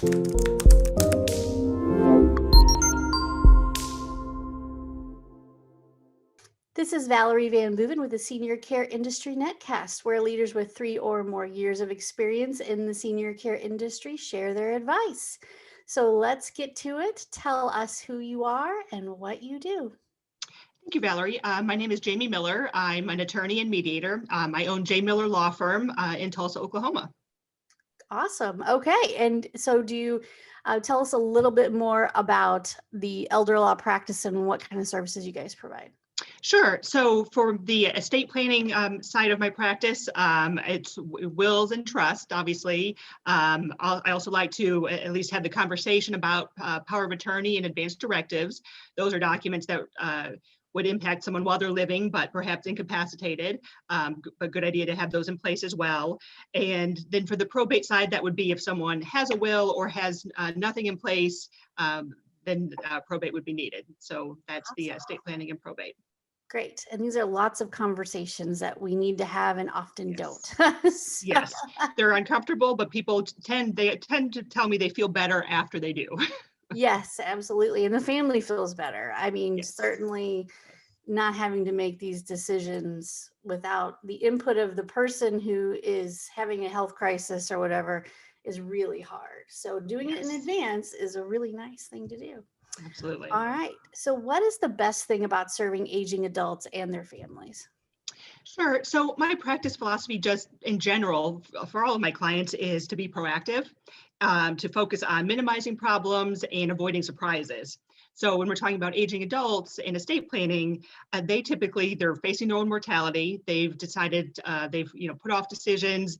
This is Valerie Van Boeven with the Senior Care Industry Netcast, where leaders with 3 or more years of experience in the senior care industry share their advice. So let's get to it. Tell us who you are and what you do. Thank you, Valerie. My name is Jamie Miller. I'm an attorney and mediator. I own J. Miller Law Firm in Tulsa, Oklahoma. Awesome. Okay. And so do you tell us a little bit more about the elder law practice and what kind of services you guys provide? Sure. So for the estate planning side of my practice, it's wills and trust, obviously. I also like to at least have the conversation about power of attorney and advanced directives. Those are documents that would impact someone while they're living, but perhaps incapacitated. But good idea to have those in place as well. And then for the probate side, that would be if someone has a will or has nothing in place, then probate would be needed. So that's the estate planning and probate. Great. And these are lots of conversations that we need to have and often don't. So- Yes, they're uncomfortable, but people tend to tell me they feel better after they do. Yes, absolutely. And the family feels better. I mean, Yes. certainly not having to make these decisions without the input of the person who is having a health crisis or whatever is really hard. So doing it in Yes. advance is a really nice thing to do. Absolutely. All right. So what is the best thing about serving aging adults and their families? Sure. So my practice philosophy, just in general, for all of my clients, is to be proactive, to focus on minimizing problems and avoiding surprises. So when we're talking about aging adults and estate planning, they're facing their own mortality. They've decided they've put off decisions.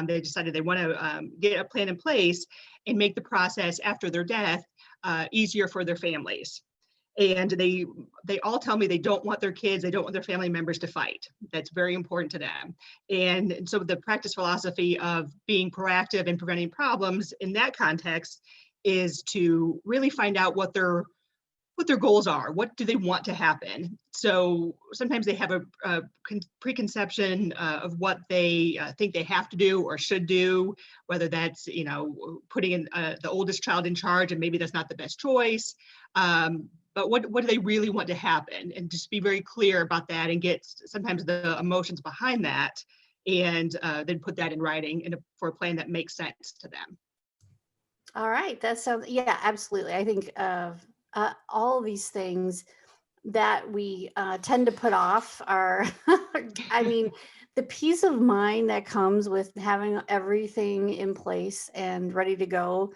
They decided they want to get a plan in place and make the process after their death easier for their families. And they all tell me they don't want their kids, they don't want their family members to fight. That's very important to them. And so the practice philosophy of being proactive and preventing problems in that context is to really find out what their goals are. What do they want to happen? So sometimes they have a preconception of what they think they have to do or should do, whether that's putting in the oldest child in charge, and maybe that's not the best choice. But what do they really want to happen? And just be very clear about that and get sometimes the emotions behind that, and then put that in writing for a plan that makes sense to them. All right. That sounds, yeah, absolutely. I think all these things that we tend to put off are, I mean, the peace of mind that comes with having everything in place and ready to go,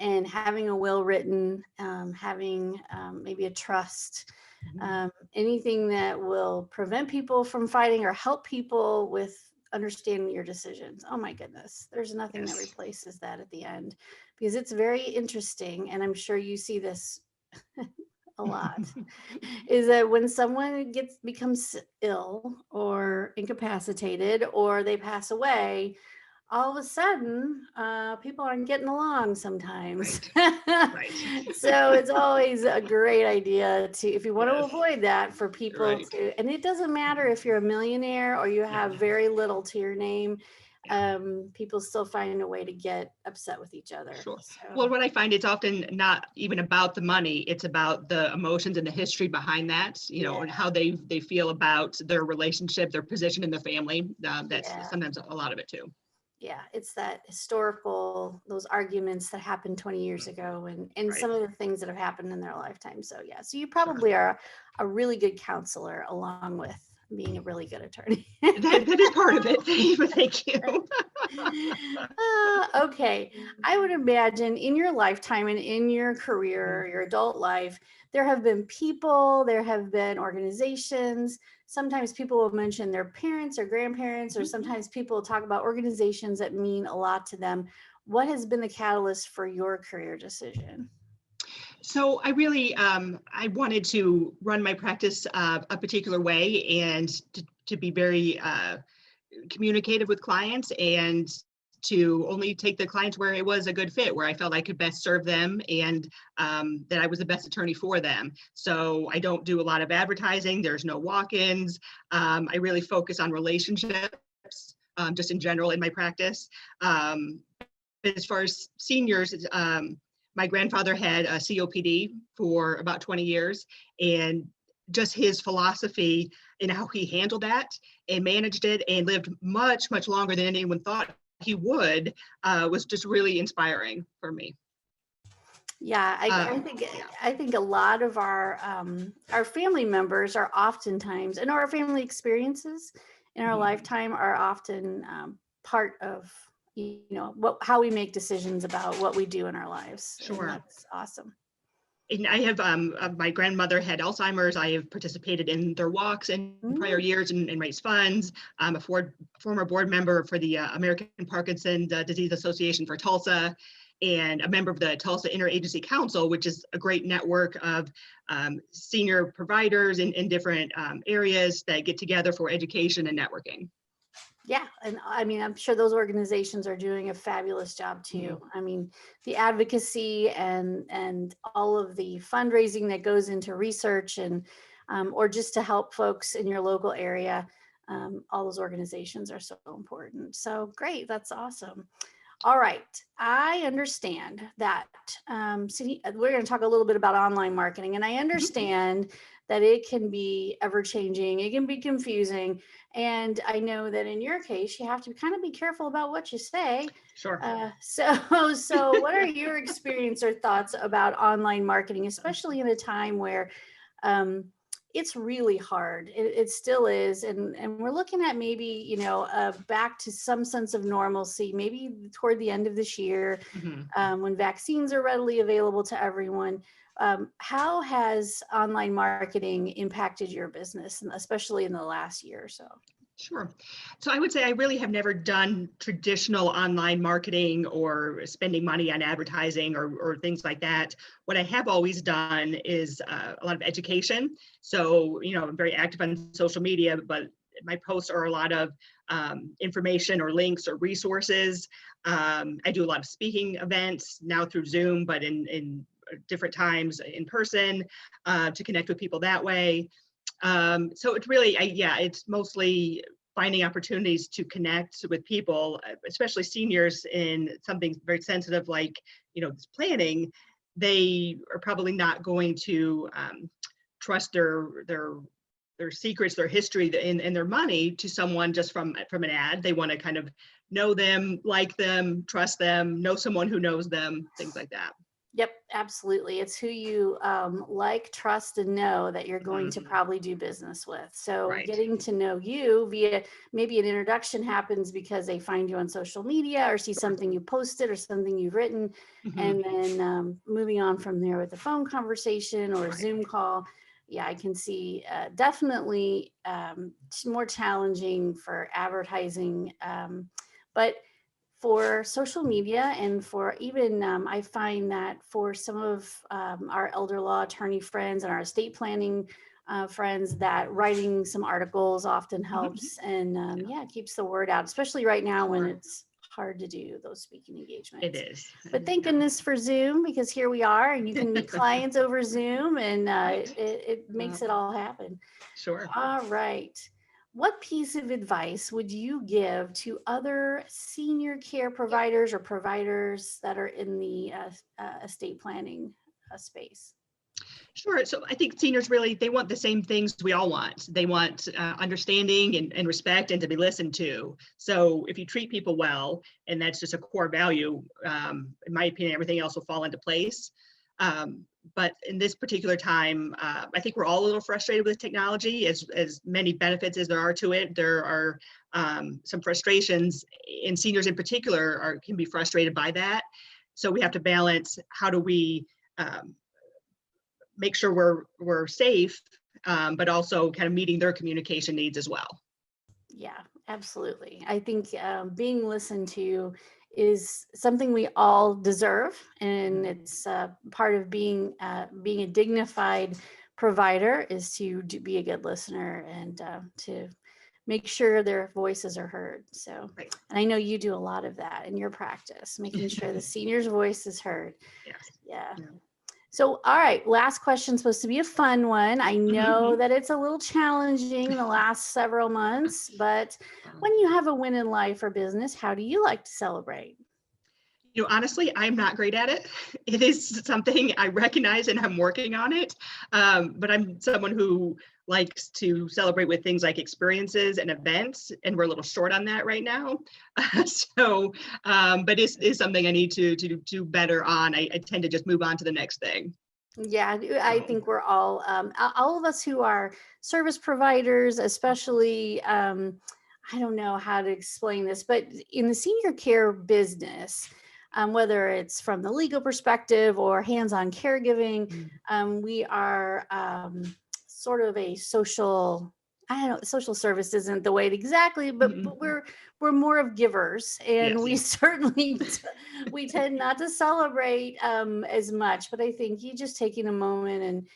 and having a will written, having maybe a trust, anything that will prevent people from fighting or help people with understanding your decisions. Oh my goodness, there's nothing that Yes. replaces that at the end, because it's very interesting, and I'm sure you see this a lot, is that when someone becomes ill or incapacitated or they pass away, all of a sudden people aren't getting along sometimes. Right. So it's always a great idea to, if you want to Yes. avoid that, for people Right. to, and it doesn't matter if you're a millionaire or you have very little to your name, people still find a way to get upset with each other. Sure. So Well, what I find, it's often not even about the money, it's about the emotions and the history behind that, yeah, and how they feel about their relationship, their position in the family. That's yeah. sometimes a lot of it too. Yeah, it's that historical, those arguments that happened 20 years ago, and Right. some of the things that have happened in their lifetime. So yeah, so you Sure. probably are a really good counselor, along with being a really good attorney. That is part of it. Thank you. Okay. I would imagine in your lifetime and in your career, your adult life, there have been people, there have been organizations. Sometimes people will mention their parents or grandparents, or sometimes people will talk about organizations that mean a lot to them. What has been the catalyst for your career decision? So I really, I wanted to run my practice a particular way, and to be very communicative with clients, and to only take the clients where it was a good fit, where I felt I could best serve them, and that I was the best attorney for them. So I don't do a lot of advertising. There's no walk-ins. I really focus on relationships, just in general in my practice. as far as seniors, my grandfather had a COPD for about 20 years, and just his philosophy and how he handled that and managed it and lived much, much longer than anyone thought he would was just really inspiring for me. Yeah, I think a lot of our family members are oftentimes, and our family experiences in our lifetime are often part of how we make decisions about what we do in our lives. And Sure. that's awesome. And I have my grandmother had Alzheimer's. I have participated in their walks in prior Mm, years and raised funds. I'm a former board member for the American Parkinson's Disease Association for Tulsa, and a member of the Tulsa Interagency Council, which is a great network of senior providers in different areas that get together for education and networking. yeah, and I mean, I'm sure those organizations are doing a fabulous job too. I mean, the advocacy and all of the fundraising that goes into research and or just to help folks in your local area. All those organizations are so important. So great, that's awesome. All right, I understand that. We're going to talk a little bit about online marketing, and I understand that it can be ever changing, it can be confusing, and I know that in your case, you have to kind of be careful about what you say. Sure. So what are your experience or thoughts about online marketing, especially in a time where um, it's really hard. It still is. And we're looking at maybe, back to some sense of normalcy, maybe toward the end of this year, when vaccines are readily available to everyone. How has online marketing impacted your business, and especially in the last year or so? Sure. So I would say I really have never done traditional online marketing or spending money on advertising or things like that. What I have always done is a lot of education. So, I'm very active on social media, but my posts are a lot of information or links or resources. I do a lot of speaking events now through Zoom, but in different times in person to connect with people that way. So it's really, it's mostly finding opportunities to connect with people, especially seniors in something very sensitive like, this planning. They are probably not going to trust their secrets, their history, and their money to someone just from an ad. They want to kind of know them, like them, trust them, know someone who knows them, things like that. Yep, absolutely. It's who you like, trust, and know that you're going to probably do business with. So Right. getting to know you via maybe an introduction happens because they find you on social media or see something you posted or something you've written, and then moving on from there with a phone conversation or a Zoom call. Yeah, I can see definitely more challenging for advertising, but for social media and for even I find that for some of our elder law attorney friends and our estate planning friends, that writing some articles often helps and it keeps the word out, especially right now when it's hard to do those speaking engagements. It is. But thank goodness for Zoom, because here we are and you can meet clients over Zoom, and it makes it all happen. Sure. All right. What piece of advice would you give to other senior care providers or providers that are in the estate planning space? Sure. So I think seniors really, they want the same things we all want. They want understanding and respect and to be listened to. So if you treat people well, and that's just a core value, in my opinion, everything else will fall into place. But in this particular time, I think we're all a little frustrated with technology. As many benefits as there are to it, there are some frustrations, and seniors in particular can be frustrated by that. So we have to balance, how do we make sure we're safe, but also kind of meeting their communication needs as well. Yeah, absolutely. I think being listened to is something we all deserve, and it's part of being a dignified provider is to be a good listener and to make sure their voices are heard. So, Right. and I know you do a lot of that in your practice, making sure the senior's voice is heard. Yes. Yeah. So, all right, last question, supposed to be a fun one. I know that it's a little challenging in the last several months, but when you have a win in life or business, how do you like to celebrate? Honestly, I'm not great at it. It is something I recognize and I'm working on it. But I'm someone who likes to celebrate with things like experiences and events, and we're a little short on that right now. But it's something I need to do better on. I tend to just move on to the next thing. Yeah, I So, think we're all of us who are service providers, especially, I don't know how to explain this, but in the senior care business, whether it's from the legal perspective or hands-on caregiving, mm, we are sort of a social. I don't know, social service isn't the way exactly, but mhm. we're more of givers, and Yes. we certainly we tend not to celebrate as much. But I think you just taking a moment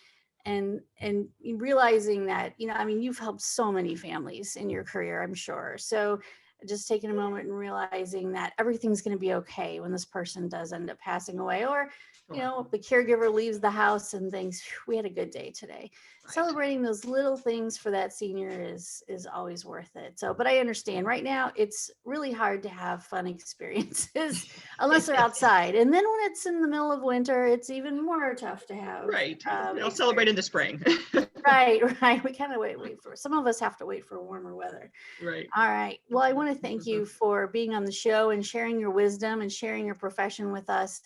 and realizing that, I mean, you've helped so many families in your career, I'm sure. So just taking a moment and realizing that everything's going to be okay when this person does end up passing away, or Sure. the caregiver leaves the house and thinks, "Phew, we had a good day today." Right. Celebrating those little things for that senior is always worth it. So, but I understand right now it's really hard to have fun experiences unless they're outside. And then when it's in the middle of winter, it's even more tough to have Right. I'll celebrate in the experiences. spring. Right, right. We kind of wait for, some of us have to wait for warmer weather. Right. All right. Well, I want to thank you for being on the show and sharing your wisdom and sharing your profession with us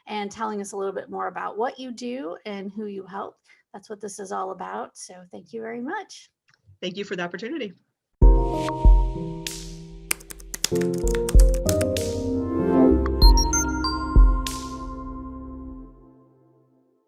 and telling us a little bit more about what you do and who you help. That's what this is all about. So thank you very much. Thank you for the opportunity.